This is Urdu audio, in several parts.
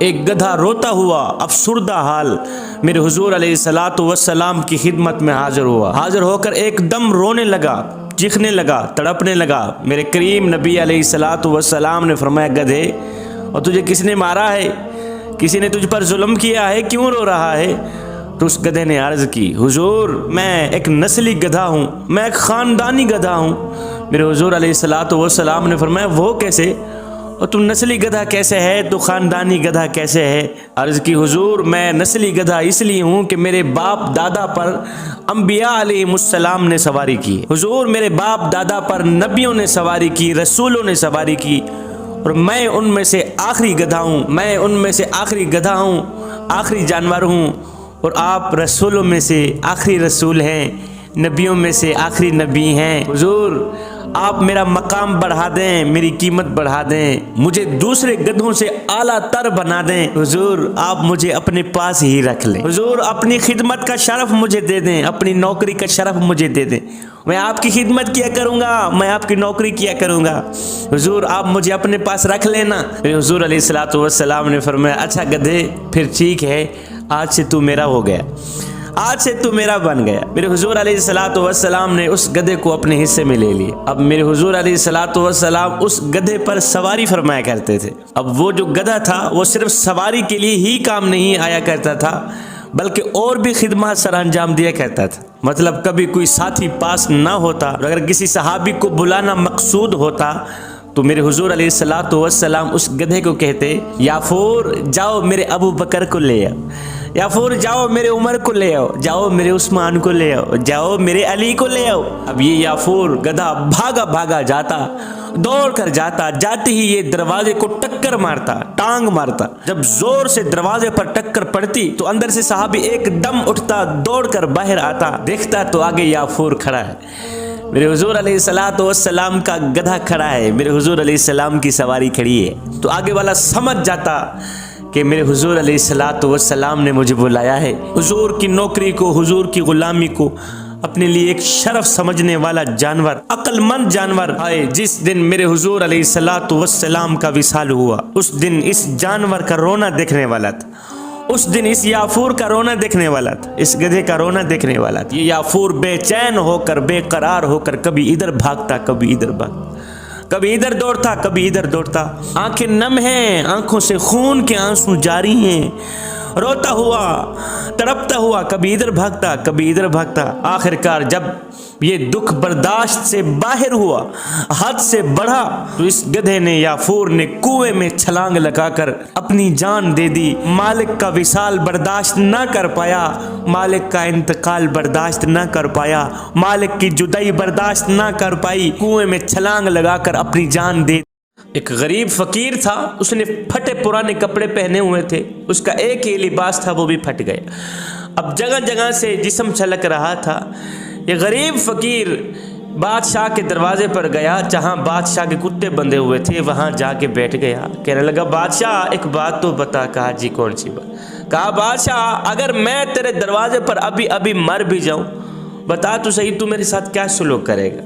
ایک گدھا روتا ہوا افسردہ حال میرے حضور علیہ الصلوۃ والسلام کی خدمت میں حاضر ہوا. حاضر ہو کر ایک دم رونے لگا، چیخنے لگا، تڑپنے لگا. میرے کریم نبی علیہ الصلوۃ والسلام نے فرمایا گدھے، اور تجھے کس نے مارا ہے؟ کسی نے تجھ پر ظلم کیا ہے؟ کیوں رو رہا ہے؟ تو اس گدھے نے عرض کی حضور میں ایک نسلی گدھا ہوں، میں ایک خاندانی گدھا ہوں. میرے حضور علیہ الصلوۃ والسلام نے فرمایا وہ کیسے؟ اور تو نسلی گدھا کیسے ہے؟ تو خاندانی گدھا کیسے ہے؟ عرض کی حضور میں نسلی گدھا اس لیے ہوں کہ میرے باپ دادا پر انبیاء علیہ السلام نے سواری کی. حضور میرے باپ دادا پر نبیوں نے سواری کی، رسولوں نے سواری کی، اور میں ان میں سے آخری گدھا ہوں، میں ان میں سے آخری گدھا ہوں، آخری جانور ہوں. اور آپ رسولوں میں سے آخری رسول ہیں، نبیوں میں سے آخری نبی ہیں. حضور آپ میرا مقام بڑھا دیں، میری قیمت بڑھا دیں، مجھے دوسرے گدھوں سے اعلیٰ تر بنا دیں. حضور آپ مجھے اپنے پاس ہی رکھ لیں. حضور اپنی خدمت کا شرف مجھے دے دیں، اپنی نوکری کا شرف مجھے دے دیں. میں آپ کی خدمت کیا کروں گا، میں آپ کی نوکری کیا کروں گا. حضور آپ مجھے اپنے پاس رکھ لینا. حضور علیہ الصلوۃ والسلام نے فرمایا اچھا گدھے پھر ٹھیک ہے، آج سے تو میرا ہو گیا، آج سے تو میرا بن گیا. میرے حضور علیہ الصلوۃ والسلام نے اس گدھے کو اپنے حصے میں لے لیا. اب میرے حضور علیہ الصلوۃ والسلام اس گدھے پر سواری فرمایا کرتے تھے. اب وہ جو گدھا تھا وہ صرف سواری کے لیے ہی کام نہیں آیا کرتا تھا، بلکہ اور بھی خدمات سر انجام دیا کرتا تھا. مطلب کبھی کوئی ساتھی پاس نہ ہوتا، اگر کسی صحابی کو بلانا مقصود ہوتا تو میرے حضور علیہ الصلوۃ والسلام اس گدھے کو کہتے یافور جاؤ میرے ابو بکر کو لے آؤ، یافور جاؤ میرے عمر کو لے آؤ، جاؤ میرے عثمان کو لے آؤ، جاؤ میرے علی کو لے آؤ. اب یہ یافور گدھا بھاگا بھاگا جاتا، دوڑ کر جاتا، جاتے ہی یہ دروازے کو ٹکر مارتا، ٹانگ مارتا. جب زور سے دروازے پر ٹکر پڑتی تو اندر سے صحابی ایک دم اٹھتا، دوڑ کر باہر آتا، دیکھتا تو آگے یافور کھڑا ہے، میرے حضور علیہ الصلوۃ والسلام کا گدھا کھڑا ہے، میرے حضور علیہ السلام کی سواری کھڑی ہے. تو آگے والا سمجھ جاتا کہ میرے حضور علیہ الصلوۃ والسلام نے مجھے بلایا ہے. حضور کی نوکری کو، حضور کی غلامی کو اپنے لیے ایک شرف سمجھنے والا جانور، عقل مند جانور آئے. جس دن میرے حضور علیہ الصلوۃ والسلام کا وصال ہوا اس دن اس جانور کا رونا دیکھنے والا تھا، اس دن اس یافور کا رونا دیکھنے والا تھا، اس گدھے کا رونا دیکھنے والا تھا. یہ یافور بے چین ہو کر، بے قرار ہو کر کبھی ادھر بھاگتا، کبھی ادھر بھاگتا، کبھی ادھر دوڑتا، کبھی ادھر دوڑتا. آنکھیں نم ہیں، آنکھوں سے خون کے آنسو جاری ہیں، روتا ہوا، تڑپتا ہوا، کبھی ادھر بھاگتا، کبھی ادھر بھاگتا. آخرکار جب یہ دکھ برداشت سے باہر ہوا، حد سے بڑھا، تو اس گدھے نے، یافور نے کنویں میں چھلانگ لگا کر اپنی جان دے دی. مالک کا وصال برداشت نہ کر پایا، مالک کا انتقال برداشت نہ کر پایا، مالک کی جدائی برداشت نہ کر پائی، کنویں میں چھلانگ لگا کر اپنی جان دے. ایک غریب فقیر تھا، اس نے پھٹے پرانے کپڑے پہنے ہوئے تھے، اس کا ایک ہی لباس تھا وہ بھی پھٹ گیا. اب جگہ جگہ سے جسم چھلک رہا تھا. یہ غریب فقیر بادشاہ کے دروازے پر گیا، جہاں بادشاہ کے کتے بندھے ہوئے تھے وہاں جا کے بیٹھ گیا. کہنے لگا بادشاہ ایک بات تو بتا. کہا جی کون سی بات؟ کہا بادشاہ اگر میں تیرے دروازے پر ابھی مر بھی جاؤں، بتا تو صحیح تو میرے ساتھ کیا سلوک کرے گا؟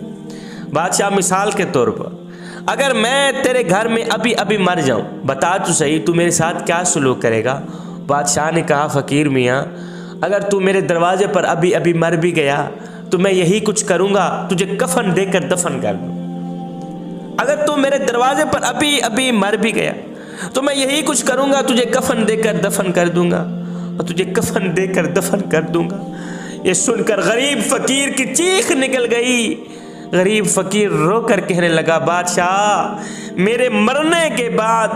بادشاہ مثال کے طور پر اگر میں تیرے گھر میں ابھی مر جاؤں، بتا تو صحیح تو میرے ساتھ کیا سلوک کرے گا؟ بادشاہ نے کہا فقیر میاں اگر تو میرے دروازے پر ابھی مر بھی گیا تو میں یہی کچھ کروں گا، تجھے کفن دے کر دفن کر دوں. اگر تو میرے دروازے پر ابھی مر بھی گیا تو میں یہی کچھ کروں گا، تجھے کفن دے کر دفن کر دوں گا، اور تجھے کفن دے کر دفن کر دوں گا. یہ سن کر غریب فقیر کی چیخ نکل گئی. غریب فقیر رو کر کہنے لگا بادشاہ میرے مرنے کے بعد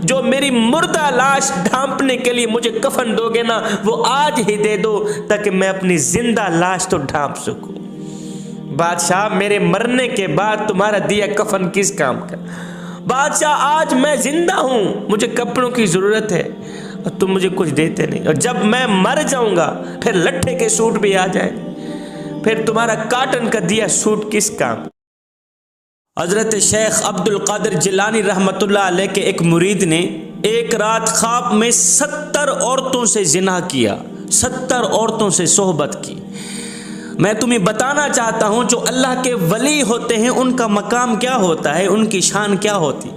جو میری مردہ لاش ڈھانپنے کے لیے مجھے کفن دو گے نا، وہ آج ہی دے دو تاکہ میں اپنی زندہ لاش تو ڈھانپ سکوں. بادشاہ میرے مرنے کے بعد تمہارا دیا کفن کس کام کا؟ بادشاہ آج میں زندہ ہوں، مجھے کپڑوں کی ضرورت ہے اور تم مجھے کچھ دیتے نہیں، اور جب میں مر جاؤں گا پھر لٹھے کے سوٹ بھی آ جائے، پھر تمہارا کاٹن کا دیا سوٹ کس کام؟ حضرت شیخ عبد القادر جیلانی رحمۃ اللہ علیہ کے ایک مرید نے ایک رات خواب میں 70 عورتوں سے زنا کیا، 70 عورتوں سے صحبت کی. میں تمہیں بتانا چاہتا ہوں جو اللہ کے ولی ہوتے ہیں ان کا مقام کیا ہوتا ہے، ان کی شان کیا ہوتی.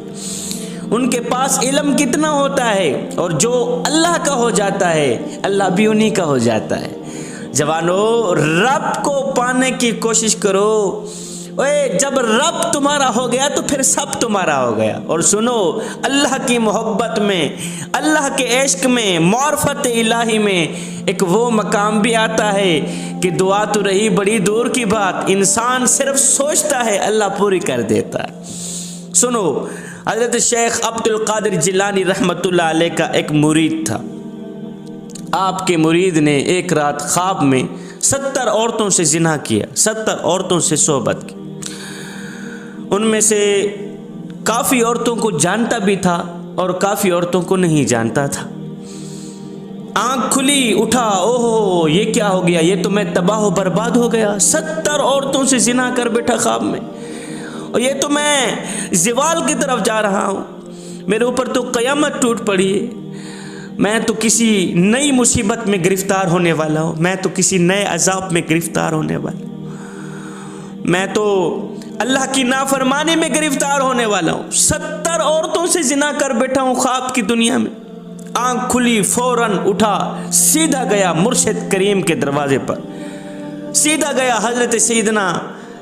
ان کے پاس علم کتنا ہوتا ہے، اور جو اللہ کا ہو جاتا ہے اللہ بھی انہی کا ہو جاتا ہے۔ جوانو، رب کو پانے کی کوشش کرو۔ جب رب تمہارا ہو گیا تو پھر سب تمہارا ہو گیا۔ اور سنو، اللہ کی محبت میں، اللہ کے عشق میں، معرفت الہی میں ایک وہ مقام بھی آتا ہے کہ دعا تو رہی بڑی دور کی بات، انسان صرف سوچتا ہے اللہ پوری کر دیتا ہے۔ سنو، حضرت شیخ عبد القادر جیلانی رحمۃ اللہ علیہ کا ایک مرید تھا۔ آپ کے مرید نے ایک رات خواب میں 70 عورتوں سے زنا کیا، 70 عورتوں سے صحبت کی۔ ان میں سے کافی عورتوں کو جانتا بھی تھا اور کافی عورتوں کو نہیں جانتا تھا۔ آنکھ کھلی، اٹھا، اوہو یہ کیا ہو گیا، یہ تو میں تباہ و برباد ہو گیا، 70 عورتوں سے زنا کر بیٹھا خواب میں، اور یہ تو میں زوال کی طرف جا رہا ہوں، میرے اوپر تو قیامت ٹوٹ پڑی ہے، میں تو کسی نئی مصیبت میں گرفتار ہونے والا ہوں، میں تو کسی نئے عذاب میں گرفتار ہونے والا ہوں، میں تو اللہ کی نافرمانی میں گرفتار ہونے والا ہوں، 70 عورتوں سے زنا کر بیٹھا ہوں خواب کی دنیا میں۔ آنکھ کھلی، فوراً اٹھا، سیدھا گیا مرشد کریم کے دروازے پر، سیدھا گیا حضرت سیدنا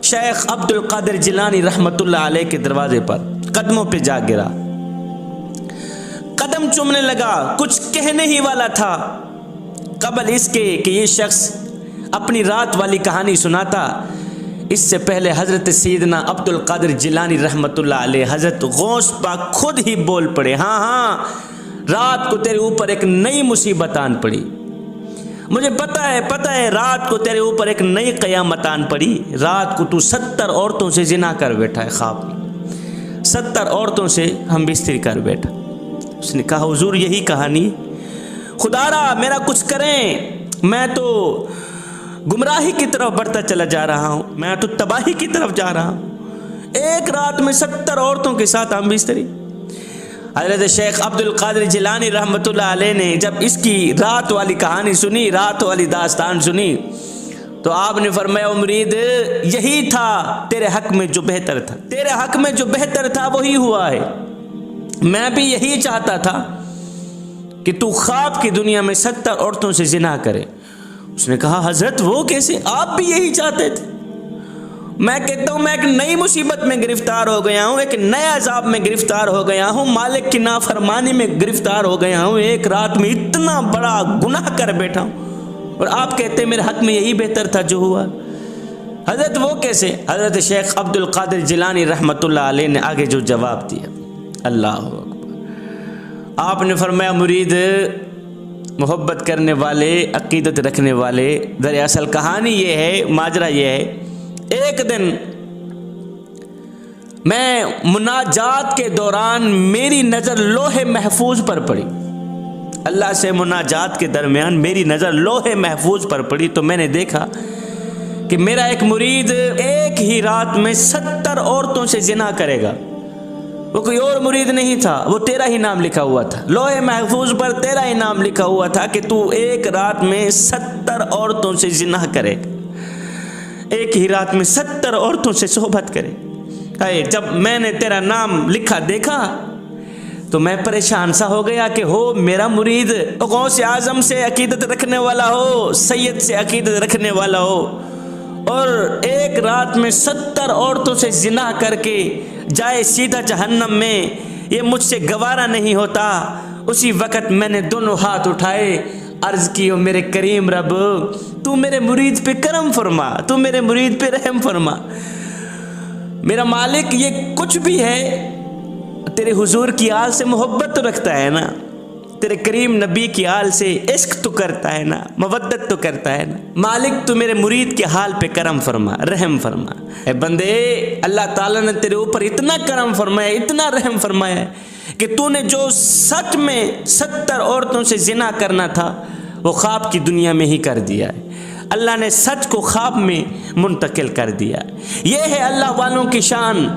شیخ عبد القادر جیلانی رحمۃ اللہ علیہ کے دروازے پر، قدموں پہ جا گرا، قدم چومنے لگا۔ کچھ کہنے ہی والا تھا قبل اس کے کہ یہ شخص اپنی رات والی کہانی سناتا، اس سے پہلے حضرت سیدنا عبد القادر جیلانی رحمۃ اللہ علیہ، حضرت غوث پاک خود ہی بول پڑے، ہاں رات کو تیرے اوپر ایک نئی مصیبت آن پڑی، مجھے پتہ ہے رات کو تیرے اوپر ایک نئی قیامت آن پڑی، رات کو تو 70 عورتوں سے زنا کر بیٹھا ہے خواب میں، 70 عورتوں سے ہم بستری کر بیٹھا۔ اس نے کہا حضور یہی کہانی، خدا را میرا کچھ کریں، میں تو گمراہی کی طرف بڑھتا چلا جا رہا ہوں، میں تو تباہی کی طرف جا رہا ہوں، ایک رات میں 70 عورتوں کے ساتھ ہم بستری۔ حضرت شیخ عبد القادر جیلانی رحمۃ اللہ علیہ نے جب اس کی رات والی کہانی سنی، رات والی داستان سنی، تو آپ نے فرمایا مرید یہی تھا تیرے حق میں جو بہتر تھا، تیرے حق میں جو بہتر تھا وہی ہوا ہے، میں بھی یہی چاہتا تھا کہ تو خواب کی دنیا میں 70 عورتوں سے زنا کرے۔ اس نے کہا حضرت وہ کیسے، آپ بھی یہی چاہتے تھے؟ میں کہتا ہوں میں ایک نئی مصیبت میں گرفتار ہو گیا ہوں، ایک نئے عذاب میں گرفتار ہو گیا ہوں، مالک کی نافرمانی میں گرفتار ہو گیا ہوں، ایک رات میں اتنا بڑا گناہ کر بیٹھا ہوں، اور آپ کہتے ہیں میرے حق میں یہی بہتر تھا جو ہوا۔ حضرت وہ کیسے؟ حضرت شیخ عبد القادر جیلانی رحمۃ اللہ علیہ نے آگے جو جواب دیا، اللہ اکبر، آپ نے فرمایا مرید محبت کرنے والے، عقیدت رکھنے والے، دراصل کہانی یہ ہے، ماجرا یہ ہے، ایک دن میں مناجات کے دوران میری نظر لوح محفوظ پر پڑی، اللہ سے مناجات کے درمیان میری نظر لوح محفوظ پر پڑی، تو میں نے دیکھا کہ میرا ایک مرید ایک ہی رات میں 70 عورتوں سے زنا کرے گا، وہ کوئی اور مرید نہیں تھا، وہ تیرا ہی نام لکھا ہوا تھا، لوح محفوظ پر تیرا ہی نام لکھا ہوا تھا کہ تو ایک رات میں 70 عورتوں سے زنا کرے، ایک ہی رات میں 70 عورتوں سے صحبت کرے۔ جب میں نے تیرا نام لکھا دیکھا تو میں پریشان سا ہو گیا کہ ہو میرا مرید غوث اعظم سے عقیدت رکھنے والا ہو، سید سے عقیدت رکھنے والا ہو، اور ایک رات میں 70 عورتوں سے زنا کر کے جائے سیدھا جہنم میں، یہ مجھ سے گوارا نہیں ہوتا۔ اسی وقت میں نے دونوں ہاتھ اٹھائے، عرض کی میرے کریم رب تو میرے مرید پہ کرم فرما، تو میرے مرید پہ رحم فرما، میرا مالک یہ کچھ بھی ہے تیرے حضور کی آل سے محبت تو رکھتا ہے نا، تیرے کریم نبی کی آل سے عشق تو کرتا ہے نا، مودت تو کرتا ہے نا، مالک تو میرے مرید کے حال پہ کرم فرما، رحم فرما۔ اے بندے، اللہ تعالیٰ نے تیرے اوپر اتنا کرم فرمایا، اتنا رحم فرمایا ہے کہ تو نے جو سچ میں 70 عورتوں سے زنا کرنا تھا وہ خواب کی دنیا میں ہی کر دیا ہے، اللہ نے سچ کو خواب میں منتقل کر دیا۔ یہ ہے اللہ والوں کی شان،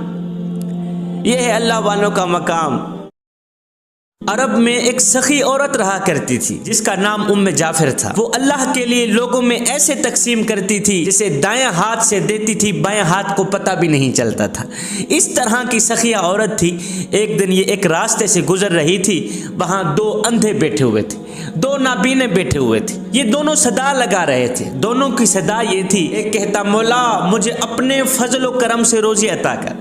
یہ ہے اللہ والوں کا مقام۔ عرب میں ایک سخی عورت رہا کرتی تھی جس کا نام ام جعفر تھا۔ وہ اللہ کے لیے لوگوں میں ایسے تقسیم کرتی تھی جسے دائیں ہاتھ سے دیتی تھی بائیں ہاتھ کو پتہ بھی نہیں چلتا تھا۔ اس طرح کی سخیہ عورت تھی۔ ایک دن یہ ایک راستے سے گزر رہی تھی، وہاں دو اندھے بیٹھے ہوئے تھے، دو نابینے بیٹھے ہوئے تھے۔ یہ دونوں صدا لگا رہے تھے۔ دونوں کی صدا یہ تھی، ایک کہتا مولا مجھے اپنے فضل و کرم سے روزی عطا کر،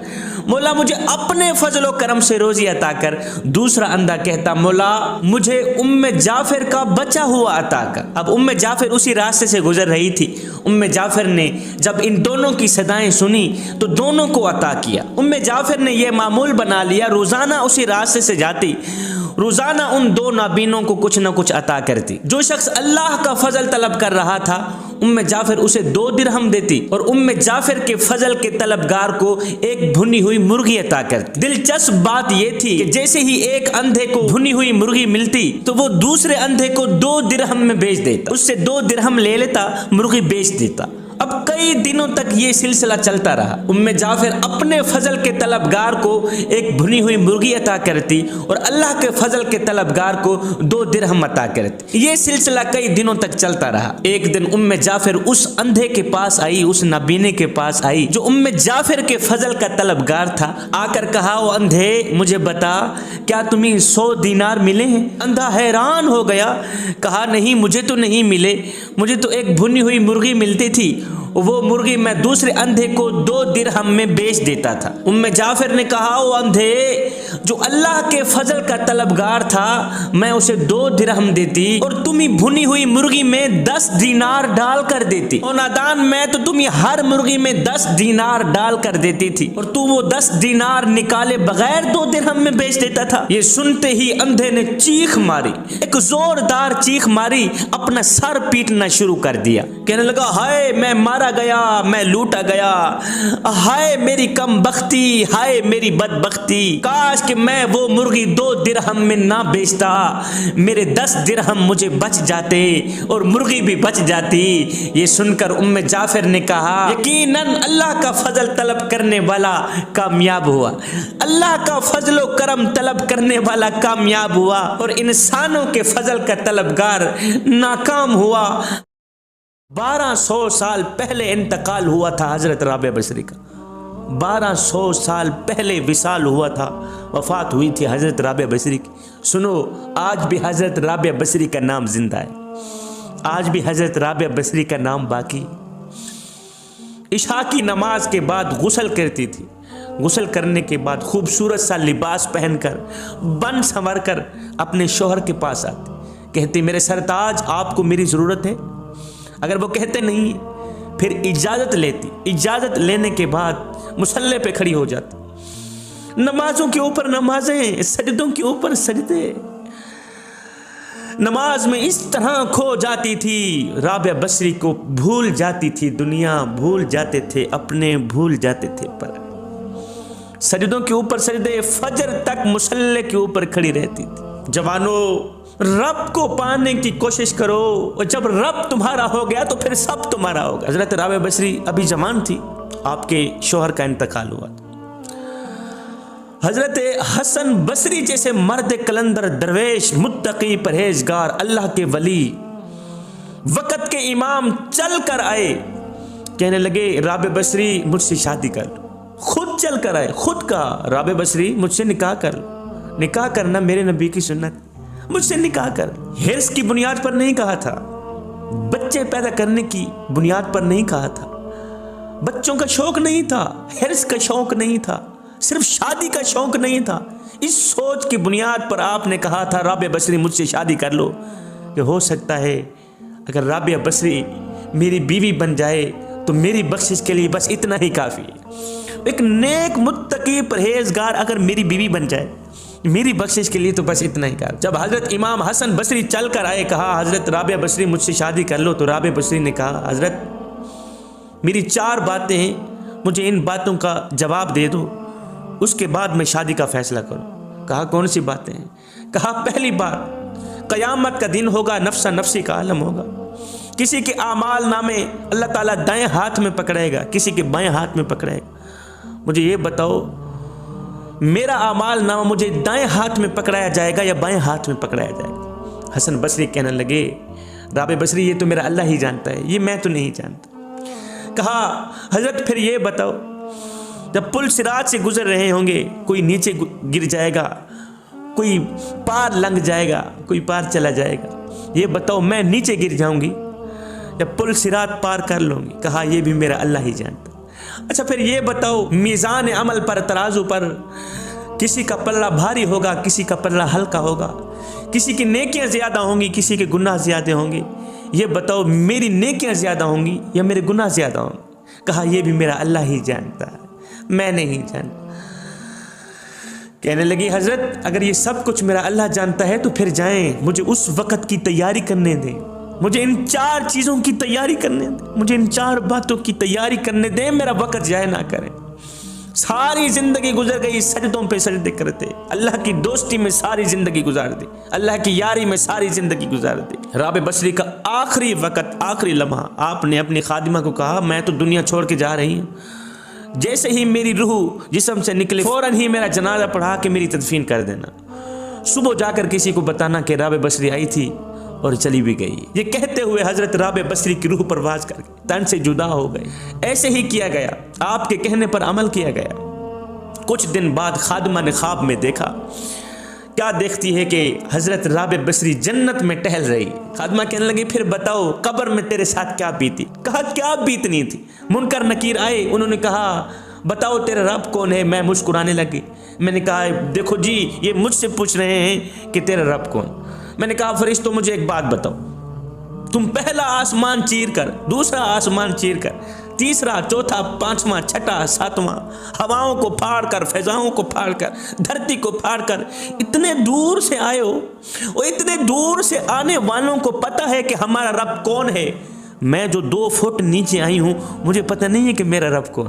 مولا مجھے اپنے فضل و کرم سے روزی عطا کر۔ دوسرا اندھا کہتا مولا مجھے ام جعفر کا بچا ہوا عطا کر۔ اب ام جعفر اسی راستے سے گزر رہی تھی۔ ام جعفر نے جب ان دونوں کی صدائیں سنی تو دونوں کو عطا کیا۔ ام جعفر نے یہ معمول بنا لیا، روزانہ اسی راستے سے جاتی، روزانہ ان دو نابینوں کو کچھ نہ کچھ عطا کرتی۔ جو شخص اللہ کا فضل طلب کر رہا تھا ام جعفر اسے 2 درہم دیتی اور ام جعفر کے فضل کے طلبگار کو ایک بھنی ہوئی مرغی عطا کرتی۔ دلچسپ بات یہ تھی کہ جیسے ہی ایک اندھے کو بھنی ہوئی مرغی ملتی تو وہ دوسرے اندھے کو 2 درہم میں بیچ دیتا، اس سے 2 درہم لے لیتا، مرغی بیچ دیتا۔ اب کئی دنوں تک یہ سلسلہ چلتا رہا۔ ام جعفر اپنے فضل کے طلبگار کو ایک بھنی ہوئی مرغی عطا کرتی اور اللہ کے فضل کے طلبگار کو 2 درہم عطا کرتی۔ یہ سلسلہ کئی دنوں تک چلتا رہا۔ ایک دن ام جعفر اس اندھے کے پاس آئی، اس نابینے کے پاس آئی جو ام جعفر کے فضل کا طلبگار تھا۔ آ کر کہا او اندھے مجھے بتا کیا تمہیں 100 دینار ملے ہیں؟ اندھا حیران ہو گیا، کہا نہیں مجھے تو نہیں ملے، مجھے تو ایک بھنی ہوئی مرغی ملتی تھی، وہ مرغی میں دوسرے اندھے کو 2 درہم میں بیچ دیتا تھا۔ ام جعفر نے کہا او اندھے جو اللہ کے فضل کا طلبگار تھا میں اسے 2 درہم دیتی اور تمہیں بھنی ہوئی مرغی میں 10 دینار ڈال کر دیتی، او نادان میں تو تمہیں ہر مرغی میں 10 دینار ڈال کر دیتی تھی اور تو وہ 10 دینار نکالے بغیر 2 درہم میں بیچ دیتا تھا۔ یہ سنتے ہی اندھے نے چیخ ماری، ایک زوردار چیخ ماری، اپنا سر پیٹنا شروع کر دیا، کہنے لگا ہائے میں مارا گیا، میں لوٹا گیا، ہائے میری کم بختی، ہائے میری بدبختی، کاش کہ میں وہ مرغی 2 درہم میں نہ بیچتا، میرے 10 درہم مجھے بچ جاتے اور مرغی بھی بچ جاتی۔ یہ سن کر ام جعفر نے کہا یقیناً اللہ کا فضل طلب کرنے والا کامیاب ہوا، اللہ کا فضل و کرم طلب کرنے والا کامیاب ہوا اور انسانوں کے فضل کا طلبگار ناکام ہوا۔ 1200 سال پہلے انتقال ہوا تھا حضرت رابعہ بصری کا، 1200 سال پہلے وصال ہوا تھا، وفات ہوئی تھی حضرت رابعہ بصری کی۔ سنو آج بھی حضرت رابعہ بصری کا نام زندہ ہے، آج بھی حضرت رابعہ بصری کا نام باقی۔ عشاء کی نماز کے بعد غسل کرتی تھی، غسل کرنے کے بعد خوبصورت سا لباس پہن کر بن سنور کر اپنے شوہر کے پاس آتی، کہتی میرے سرتاج آپ کو میری ضرورت ہے؟ اگر وہ کہتے نہیں پھر اجازت لیتی، اجازت لینے کے بعد مصلی پہ کھڑی ہو جاتی، نمازوں کے اوپر نمازیں، سجدوں کے اوپر سجدے، نماز میں اس طرح کھو جاتی تھی، رابعہ بصری کو بھول جاتی تھی، دنیا بھول جاتے تھے، اپنے بھول جاتے تھے، پر سجدوں کے اوپر سجدے، فجر تک مصلی کے اوپر کھڑی رہتی تھی۔ جوانوں رب کو پانے کی کوشش کرو، اور جب رب تمہارا ہو گیا تو پھر سب تمہارا ہوگا۔ حضرت رابعہ بصری ابھی جوان تھی، آپ کے شوہر کا انتقال ہوا تھا۔ حضرت حسن بصری جیسے مرد کلندر درویش متقی پرہیزگار اللہ کے ولی وقت کے امام چل کر آئے، کہنے لگے رابعہ بصری مجھ سے شادی کر لو، خود چل کر آئے، خود کہا رابعہ بصری مجھ سے نکاح کر لو، نکاح کرنا میرے نبی کی سنت، مجھ سے نکاح کر۔ ہرس کی بنیاد پر نہیں کہا تھا، بچے پیدا کرنے کی بنیاد پر نہیں کہا تھا، بچوں کا شوق نہیں تھا، ہرس کا شوق نہیں تھا، صرف شادی کا شوق نہیں تھا، اس سوچ کی بنیاد پر آپ نے کہا تھا رابعہ بصری مجھ سے شادی کر لو، کہ ہو سکتا ہے اگر رابعہ بصری میری بیوی بن جائے تو میری بخشش کے لیے بس اتنا ہی کافی ہے، ایک نیک متقی پرہیزگار اگر میری بیوی بن جائے میری بخشش کے لیے تو بس اتنا ہی کافی۔ جب حضرت امام حسن بصری چل کر آئے، کہا حضرت رابعہ بصری مجھ سے شادی کر لو، تو رابعہ بصری نے کہا حضرت میری 4 باتیں ہیں، مجھے ان باتوں کا جواب دے دو، اس کے بعد میں شادی کا فیصلہ کروں۔ کہا کون سی باتیں ہیں؟ کہا پہلی بات قیامت کا دن ہوگا، نفسا نفسی کا عالم ہوگا، کسی کے اعمال نامے اللہ تعالیٰ دائیں ہاتھ میں پکڑے گا، کسی کے بائیں ہاتھ میں پکڑے گا، مجھے یہ بتاؤ میرا اعمال نامہ مجھے دائیں ہاتھ میں پکڑایا جائے گا یا بائیں ہاتھ میں پکڑایا جائے گا؟ حسن بصری کہنے لگے رابع بصری یہ تو میرا اللہ ہی جانتا ہے، یہ میں تو نہیں جانتا۔ کہا حضرت پھر یہ بتاؤ، جب پل صراط سے گزر رہے ہوں گے، کوئی نیچے گر جائے گا، کوئی پار لنگ جائے گا، کوئی پار چلا جائے گا، یہ بتاؤ میں نیچے گر جاؤں گی یا پل صراط پار کر لوں گی؟ کہا یہ بھی میرا اللہ ہی جانتا۔ اچھا پھر یہ بتاؤ، میزان عمل پر، ترازو پر کسی کا پلہ بھاری ہوگا، کسی کا پلہ ہلکا ہوگا، کسی کی نیکیاں زیادہ ہوں گی، کسی کے گناہ زیادہ ہوں گے، یہ بتاؤ میری نیکیاں زیادہ ہوں گی یا میرے گناہ زیادہ ہوں گے؟ کہا یہ بھی میرا اللہ ہی جانتا ہے، میں نہیں جانتا۔ کہنے لگی حضرت اگر یہ سب کچھ میرا اللہ جانتا ہے تو پھر جائیں، مجھے اس وقت کی تیاری کرنے دیں، مجھے ان 4 چیزوں کی تیاری کرنے دیں، مجھے ان 4 باتوں کی تیاری کرنے دیں، میرا وقت ضائع نہ کریں۔ ساری زندگی گزر گئی سجدوں پہ سجدے کرتے، اللہ کی دوستی میں ساری زندگی گزار دی، اللہ کی یاری میں ساری زندگی گزار دی۔ رابع بصری کا آخری وقت، آخری لمحہ، آپ نے اپنی خادمہ کو کہا میں تو دنیا چھوڑ کے جا رہی ہوں، جیسے ہی میری روح جسم سے نکلے فوراً ہی میرا جنازہ پڑھا کے میری تدفین کر دینا۔ صبح جا کر کسی کو بتانا کہ رابع بصری آئی تھی اور چلی بھی گئی۔ یہ کہتے ہوئے حضرت رابع بصری کی روح پرواز کر گئی، تن سے جدا ہو گئے۔ ایسے ہی کیا گیا، آپ کے کہنے پر عمل کیا گیا۔ کچھ دن بعد خادمہ نے خواب میں دیکھا، کیا دیکھتی ہے کہ حضرت رابع بصری جنت میں ٹہل رہی۔ خادمہ کہنے لگی پھر بتاؤ قبر میں تیرے ساتھ کیا بیتی؟ کہا کیا بیتنی تھی؟ منکر نکیر آئے، انہوں نے کہا بتاؤ تیرا رب کون ہے؟ میں مسکرانے لگی، میں نے کہا دیکھو جی یہ مجھ سے پوچھ رہے ہیں کہ تیرا رب کون؟ میں نے کہا فرشتوں مجھے ایک بات بتاؤ، تم پہلا آسمان چیر کر، دوسرا آسمان چیر کر، تیسرا، چوتھا، پانچواں، چھٹا، ساتواں، ہواؤں کو پھاڑ کر، فضاؤں کو پھاڑ کر، دھرتی کو پھاڑ کر اتنے دور سے آئے ہو، اور اتنے دور سے آنے والوں کو پتہ ہے کہ ہمارا رب کون ہے، میں جو 2 فٹ نیچے آئی ہوں مجھے پتہ نہیں ہے کہ میرا رب کون۔